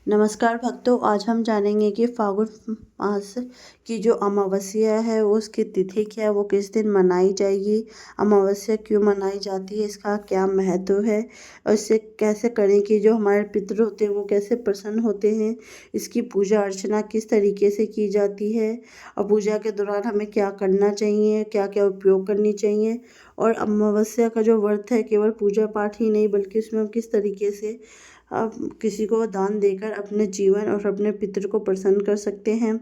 नमस्कार भक्तों, आज हम जानेंगे कि फागुन मास की जो अमावस्या है वो उसकी तिथि क्या है, वो किस दिन मनाई जाएगी, अमावस्या क्यों मनाई जाती है, इसका क्या महत्व है और इसे कैसे करें कि जो हमारे पितृ होते हैं वो कैसे प्रसन्न होते हैं, इसकी पूजा अर्चना किस तरीके से की जाती है और पूजा के दौरान हमें क्या करना चाहिए, क्या क्या उपयोग करनी चाहिए। और अमावस्या का जो व्रत है केवल पूजा पाठ ही नहीं बल्कि उसमें हम किस तरीके से आप किसी को दान देकर अपने जीवन और अपने पितृ को प्रसन्न कर सकते हैं।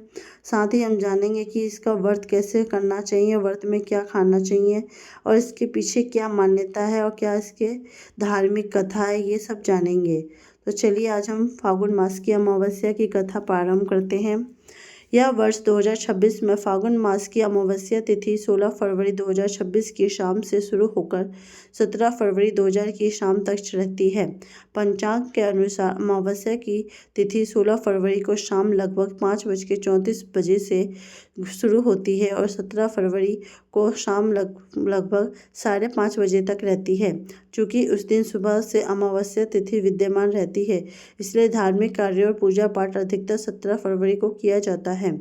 साथ ही हम जानेंगे कि इसका व्रत कैसे करना चाहिए, व्रत में क्या खाना चाहिए और इसके पीछे क्या मान्यता है और क्या इसके धार्मिक कथा है, ये सब जानेंगे। तो चलिए आज हम फागुन मास की अमावस्या की कथा प्रारंभ करते हैं। यह वर्ष 2026 में फागुन मास की अमावस्या तिथि 16 फरवरी 2026 की शाम से शुरू होकर 17 फरवरी 2000 की शाम तक रहती है। पंचांग के अनुसार अमावस्या की तिथि 16 फरवरी को शाम लगभग 5:34 से शुरू होती है और 17 फरवरी को शाम लगभग 5:30 तक रहती है। चूँकि उस दिन सुबह से अमावस्या तिथि विद्यमान रहती है, इसलिए धार्मिक कार्य और पूजा पाठ अधिकतर 17 फरवरी को किया जाता है।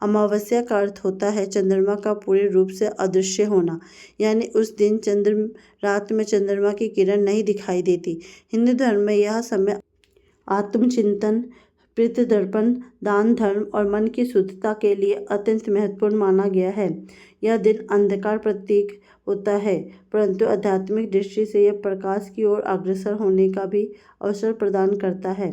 अमावस्या का अर्थ होता है चंद्रमा का पूरे रूप से अदृश्य होना, यानी उस दिन रात में चंद्रमा की किरण नहीं दिखाई देती। हिंदू धर्म में यह समय आत्मचिंतन, पितृतर्पण, दान, धर्म और मन की शुद्धता के लिए अत्यंत महत्वपूर्ण माना गया है। यह दिन अंधकार प्रतीक होता है, परंतु आध्यात्मिक दृष्टि से यह प्रकाश की ओर अग्रसर होने का भी अवसर प्रदान करता है।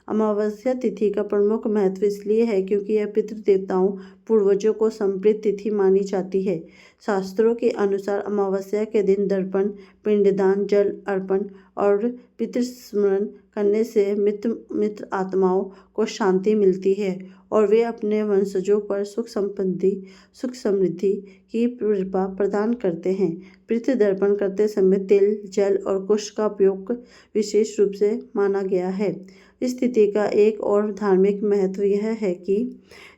अमावस्या तिथि का प्रमुख महत्व इसलिए है क्योंकि यह पितृदेवताओं, पूर्वजों को समर्पित तिथि मानी जाती है। शास्त्रों के अनुसार अमावस्या के दिन दर्पण, पिंडदान, जल अर्पण और पितृस्मरण करने से मित्र आत्माओं को शांति मिलती है और वे अपने वंशजों पर सुख समृद्धि की कृपा प्रदान करते हैं। पितृतर्पण करते समय तिल, जल और कुश का उपयोग विशेष रूप से माना गया है। इस तिथि का एक और धार्मिक महत्व यह है कि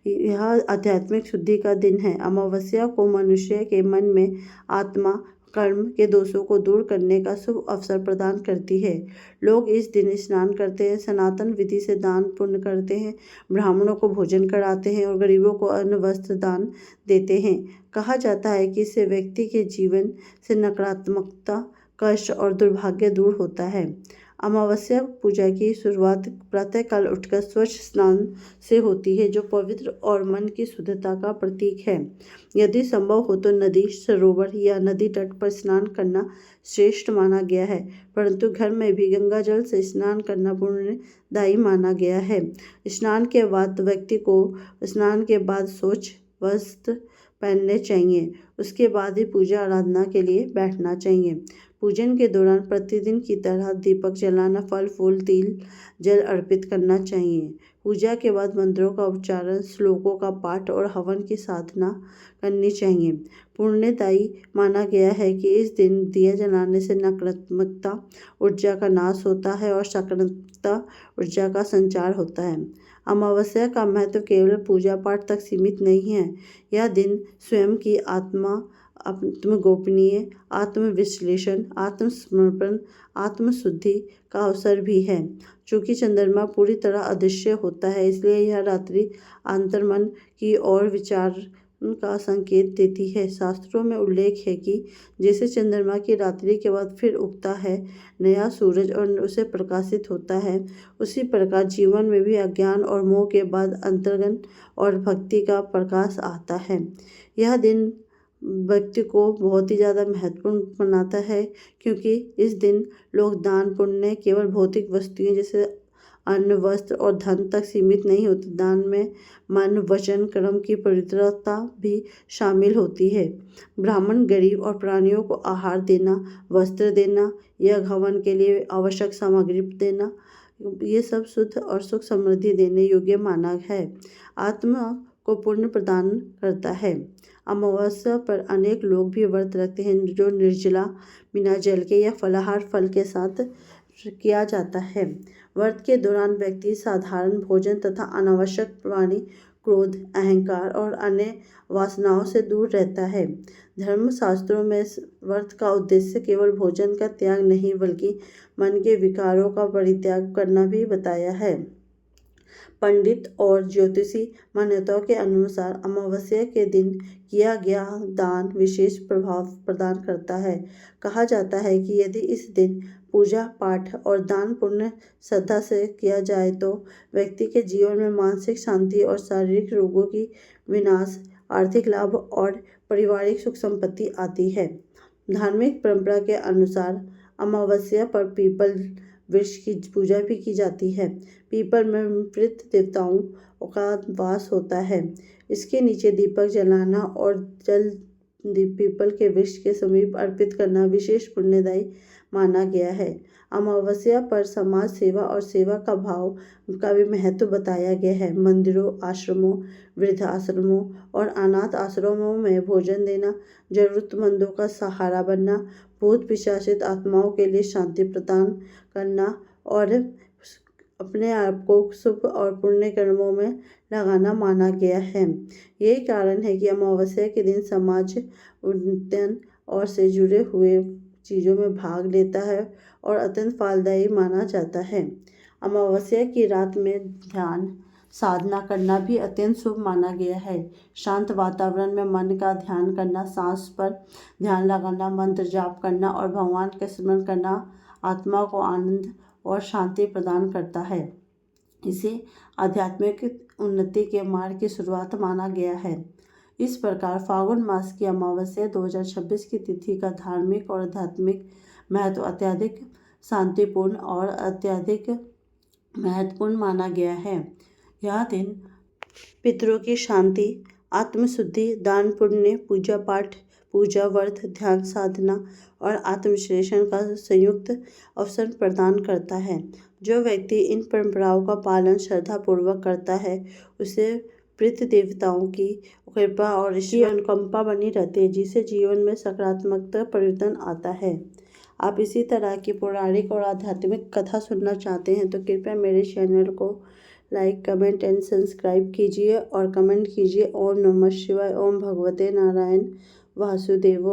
यह आध्यात्मिक शुद्धि का दिन है। अमावस्या को मनुष्य के मन में आत्मा, कर्म के दोषों को दूर करने का शुभ अवसर प्रदान करती है। लोग इस दिन स्नान करते हैं, सनातन विधि से दान पुण्य करते हैं, ब्राह्मणों को भोजन कराते हैं और गरीबों को अन्न वस्त्र दान देते हैं। कहा जाता है कि इससे व्यक्ति के जीवन से नकारात्मकता, कष्ट और दुर्भाग्य दूर होता है। अमावस्या पूजा की शुरुआत प्रातःकाल उठकर स्वच्छ स्नान से होती है, जो पवित्र और मन की शुद्धता का प्रतीक है। यदि संभव हो तो नदी, सरोवर या नदी तट पर स्नान करना श्रेष्ठ माना गया है, परंतु घर में भी गंगा जल से स्नान करना पुण्यदायी माना गया है। स्नान के बाद व्यक्ति को स्वच्छ वस्त्र पहनने चाहिए। उसके बाद ही पूजा आराधना के लिए बैठना चाहिए। पूजन के दौरान प्रतिदिन की तरह दीपक जलाना, फल फूल, तिल, जल अर्पित करना चाहिए। पूजा के बाद मंत्रों का उच्चारण, श्लोकों का पाठ और हवन की साधना करनी चाहिए। पुण्यदायी माना गया है कि इस दिन दिया जलाने से नकारात्मकता ऊर्जा का नाश होता है और सकारात्मक ऊर्जा का संचार होता है। अमावस्या का महत्व केवल पूजा पाठ तक सीमित नहीं है। यह दिन स्वयं की आत्मगोपनीय, आत्मविश्लेषण, आत्मसमर्पण, आत्मशुद्धि का अवसर भी है। चूँकि चंद्रमा पूरी तरह अदृश्य होता है, इसलिए यह रात्रि अंतर्मन की ओर विचार का संकेत देती है। शास्त्रों में उल्लेख है कि जैसे चंद्रमा की रात्रि के बाद फिर उगता है नया सूरज और उसे प्रकाशित होता है, उसी प्रकार जीवन में भी अज्ञान और मोह के बाद अंतर्ज्ञान और भक्ति का प्रकाश आता है। यह दिन व्यक्ति को बहुत ही ज़्यादा महत्वपूर्ण बनाता है, क्योंकि इस दिन लोग दान पुण्य केवल भौतिक वस्तुएं जैसे अन्न, वस्त्र और धन तक सीमित नहीं होते। दान में मन, वचन, कर्म की पवित्रता भी शामिल होती है। ब्राह्मण, गरीब और प्राणियों को आहार देना, वस्त्र देना, यह हवन के लिए आवश्यक सामग्री देना, ये सब शुद्ध और सुख समृद्धि देने योग्य माना है। आत्मा को पुण्य प्रदान करता है। अमावस्या पर अनेक लोग भी व्रत रखते हैं, जो निर्जला, बिना जल के या फलाहार फल के साथ किया जाता है। व्रत के दौरान व्यक्ति साधारण भोजन तथा अनावश्यक वाणी, क्रोध, अहंकार और अन्य वासनाओं से दूर रहता है। धर्मशास्त्रों में व्रत का उद्देश्य केवल भोजन का त्याग नहीं बल्कि मन के विकारों का परित्याग करना भी बताया है। पंडित और ज्योतिषी मान्यताओं के अनुसार अमावस्या के दिन किया गया दान विशेष प्रभाव प्रदान करता है। कहा जाता है कि यदि इस दिन पूजा पाठ और दान पुण्य श्रद्धा से किया जाए तो व्यक्ति के जीवन में मानसिक शांति और शारीरिक रोगों की विनाश, आर्थिक लाभ और पारिवारिक सुख संपत्ति आती है। धार्मिक परंपरा के अनुसार अमावस्या पर पीपल वृक्ष की पूजा भी की जाती है। पीपल में मृत देवताओं का वास होता है। इसके नीचे दीपक जलाना और जल पीपल के वृक्ष के समीप अर्पित करना विशेष पुण्यदायी माना गया है। अमावस्या पर समाज सेवा और सेवा का भाव का भी महत्व बताया गया है। मंदिरों, आश्रमों, वृद्धाश्रमों और अनाथ आश्रमों में भोजन देना, जरूरतमंदों का सहारा बनना, भूत पिशाचित आत्माओं के लिए शांति प्रदान करना और अपने आप को शुभ और पुण्य कर्मों में लगाना माना गया है। यही कारण है कि अमावस्या के दिन समाज उन्नयन और से जुड़े हुए चीज़ों में भाग लेता है और अत्यंत फलदायी माना जाता है। अमावस्या की रात में ध्यान साधना करना भी अत्यंत शुभ माना गया है। शांत वातावरण में मन का ध्यान करना, सांस पर ध्यान लगाना, मंत्र जाप करना और भगवान का स्मरण करना आत्मा को आनंद और शांति प्रदान करता है। इसे आध्यात्मिक उन्नति के मार्ग की शुरुआत माना गया है। इस प्रकार फागुन मास की अमावस्या 2026 की तिथि का धार्मिक और आध्यात्मिक महत्व अत्यधिक शांतिपूर्ण और अत्यधिक महत्वपूर्ण माना गया है। यह दिन पितरों की शांति, आत्मशुद्धि, दान पुण्य, पूजा पाठ, पूजा व्रत, ध्यान साधना और आत्मविश्लेषण का संयुक्त अवसर प्रदान करता है। जो व्यक्ति इन परंपराओं का पालन श्रद्धापूर्वक करता है उसे पितृ देवताओं की कृपा और ईश्वर अनुकंपा बनी रहती है, जिससे जीवन में सकारात्मकता परिवर्तन आता है। आप इसी तरह की पौराणिक और आध्यात्मिक कथा सुनना चाहते हैं तो कृपया मेरे चैनल को लाइक, कमेंट एंड सब्सक्राइब कीजिए और कमेंट कीजिए। ओम नमः शिवाय। ओम भगवते नारायण वासुदेव।